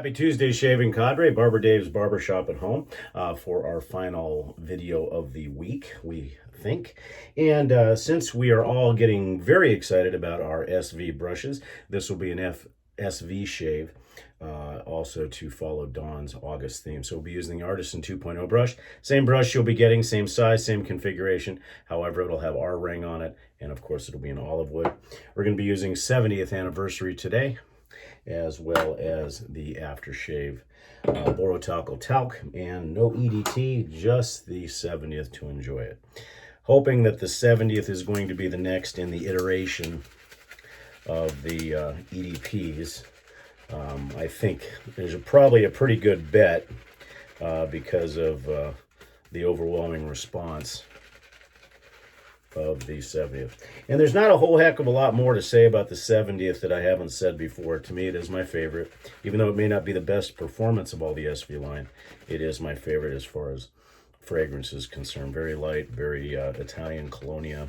Happy Tuesday, Shaving Cadre. Barber Dave's Barbershop at Home for our final video of the week, we think. And since we are all getting very excited about our SV brushes, this will be an SV shave, also to follow Dawn's August theme. So we'll be using the Artisan 2.0 brush. Same brush you'll be getting, same size, same configuration. However, it'll have our ring on it, and of course it'll be in olive wood. We're going to be using 70th anniversary today, as well as the aftershave Borotalco talc, and no EDT, just the 70th to enjoy it. Hoping that the 70th is going to be the next in the iteration of the EDPs. I think there's probably a pretty good bet because of the overwhelming response of the 70th. And there's not a whole heck of a lot more to say about the 70th that I haven't said before. To me, it is my favorite. Even though it may not be the best performance of all the SV line, it is my favorite as far as fragrance is concerned. Very light, very Italian colonia.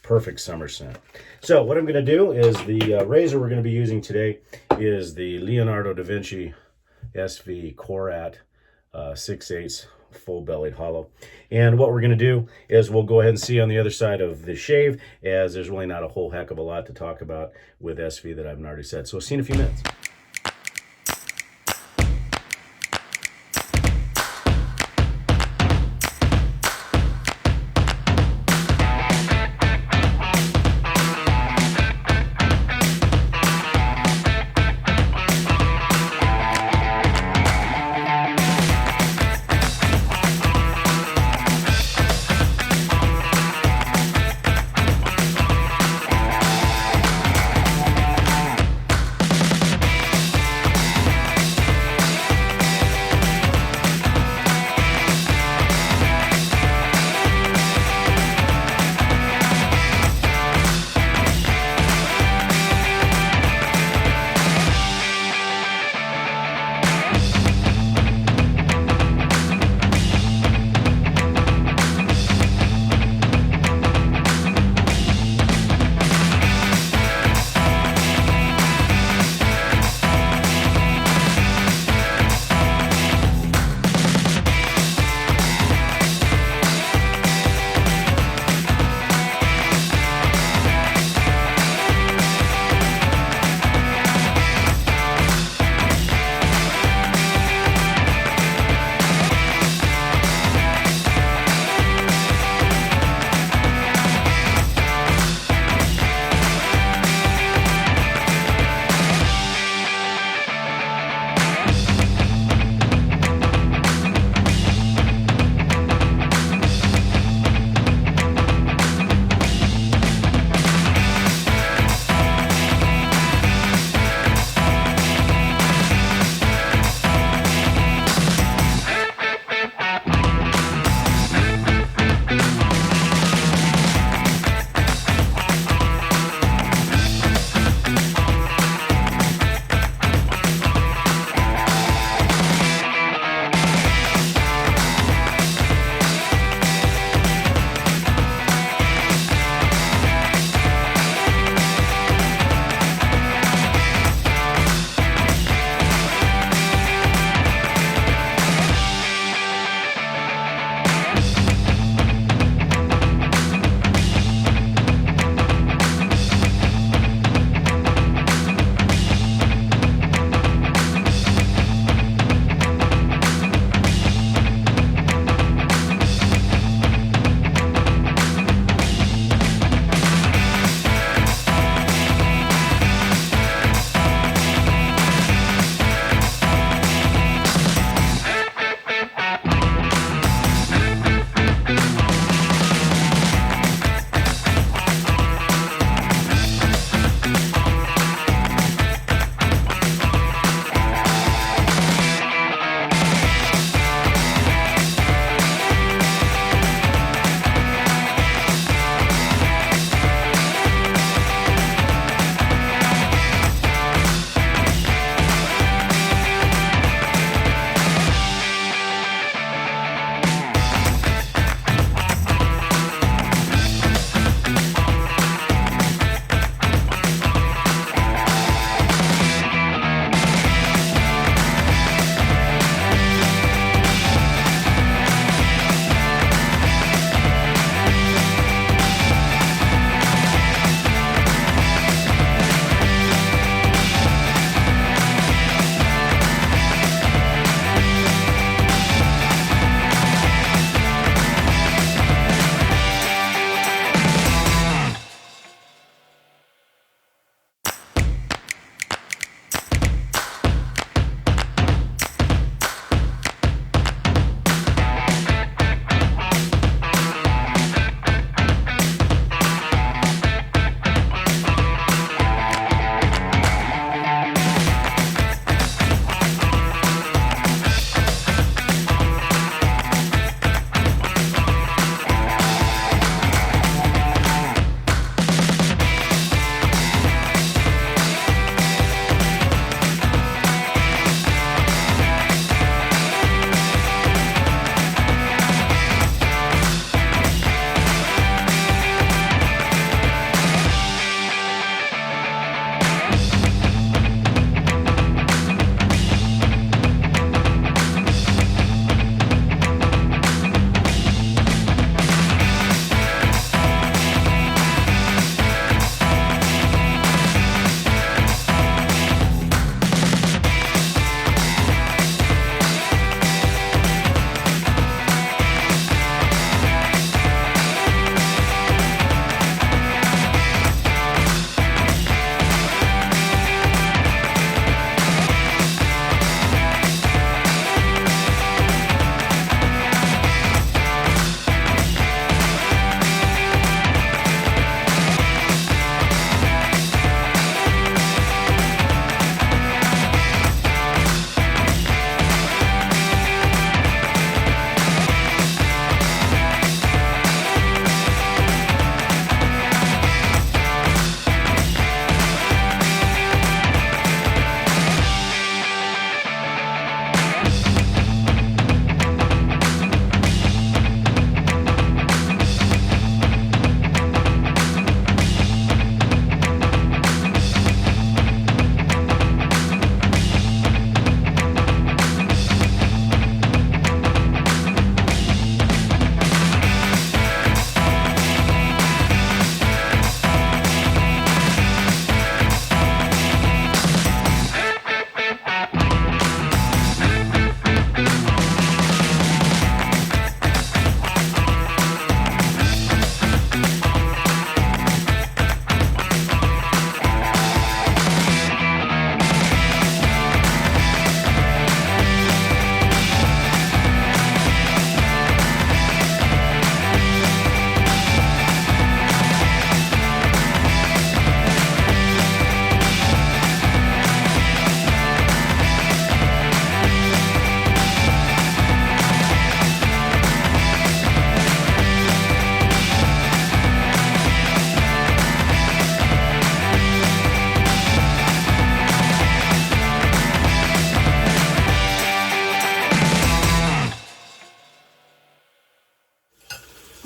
Perfect summer scent. So what I'm going to do is the razor we're going to be using today is the Leonardo da Vinci SV Koraat 6/8 full-bellied hollow. And what we're going to do is we'll go ahead and see on the other side of the shave, as there's really not a whole heck of a lot to talk about with SV that I haven't already said. So we'll see in a few minutes.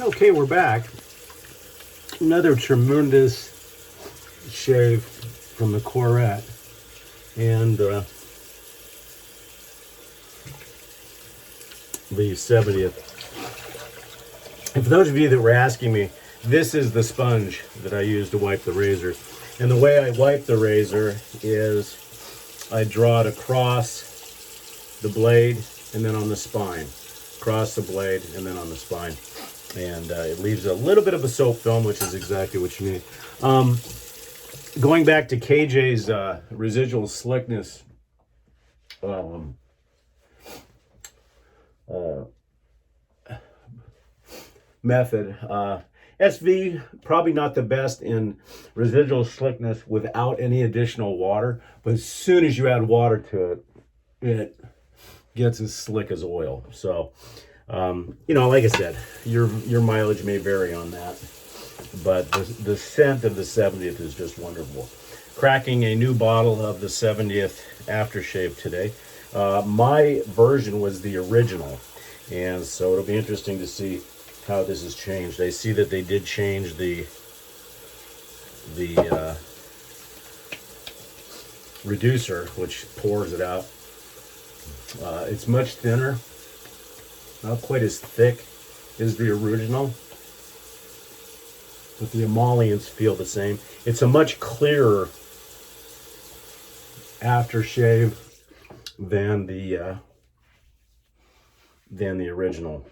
Okay, we're back. Another tremendous shave from the Koraat. And the 70th. And for those of you that were asking me, this is the sponge that I use to wipe the razor. And the way I wipe the razor is I draw it across the blade and then on the spine. Across the blade and then on the spine. And it leaves a little bit of a soap film, which is exactly what you need. Going back to KJ's residual slickness method, SV probably not the best in residual slickness without any additional water, but as soon as you add water to it, it gets as slick as oil. So you know, like I said, your mileage may vary on that, but the scent of the 70th is just wonderful. Cracking a new bottle of the 70th aftershave today. My version was the original, and so it'll be interesting to see how this has changed. I see that they did change the reducer, which pours it out. It's much thinner. Not quite as thick as the original, but the emollients feel the same. It's a much clearer aftershave than the original.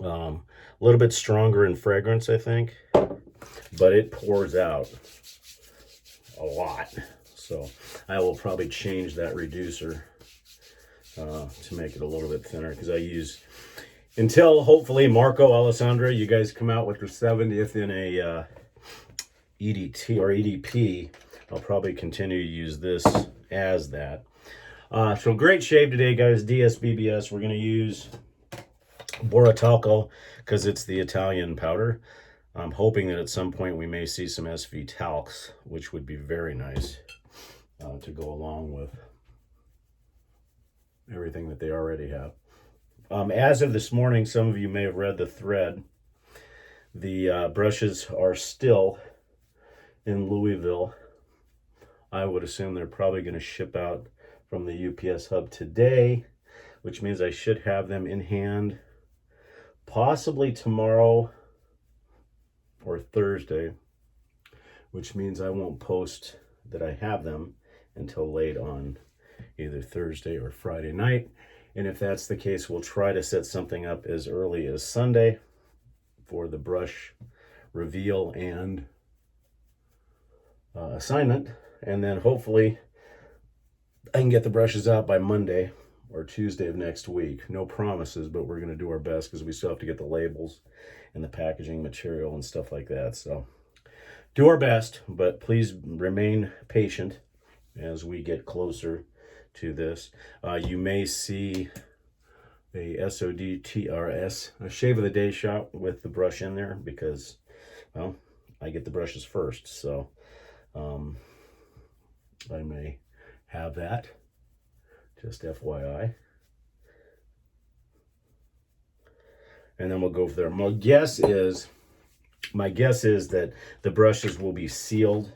A little bit stronger in fragrance, I think, but it pours out a lot. So I will probably change that reducer to make it a little bit thinner, because I use, until hopefully Marco, Alessandra, you guys come out with your 70th in a EDT or EDP, I'll probably continue to use this as that. So great shave today, guys. DSBBS. We're going to use Boratalco because it's the Italian powder. I'm hoping that at some point we may see some SV talcs, which would be very nice to go along with everything that they already have. As of this morning, some of you may have read the thread. The brushes are still in Louisville. I would assume they're probably going to ship out from the UPS hub today, which means I should have them in hand possibly tomorrow or Thursday, which means I won't post that I have them until late on either Thursday or Friday night. And if that's the case, we'll try to set something up as early as Sunday for the brush reveal and assignment. And then hopefully I can get the brushes out by Monday or Tuesday of next week. No promises, but we're going to do our best because we still have to get the labels and the packaging material and stuff like that. So do our best, but please remain patient as we get closer to this. You may see a SODTRS, a shave of the day shot with the brush in there because, well, I get the brushes first. So I may have that, just FYI. And then we'll go from there. My guess is that the brushes will be sealed,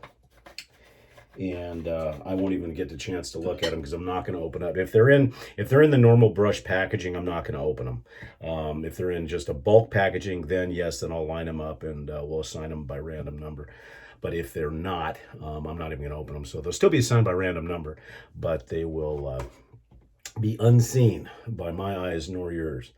and I won't even get the chance to look at them because I'm not going to open up. If they're in the normal brush packaging, I'm not going to open them. If they're in just a bulk packaging, then yes, then I'll line them up and we'll assign them by random number. But if they're not, I'm not even going to open them. So they'll still be assigned by random number, but they will be unseen by my eyes nor yours.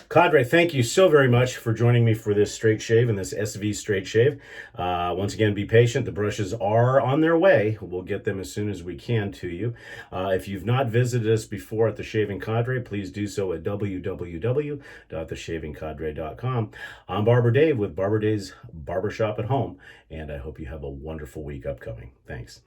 Cadre, thank you so very much for joining me for this straight shave and this SV straight shave. Once again, be patient. The brushes are on their way. We'll get them as soon as we can to you. If you've not visited us before at The Shaving Cadre, please do so at www.theshavingcadre.com. I'm Barber Dave with Barber Dave's Barbershop at Home, and I hope you have a wonderful week upcoming. Thanks.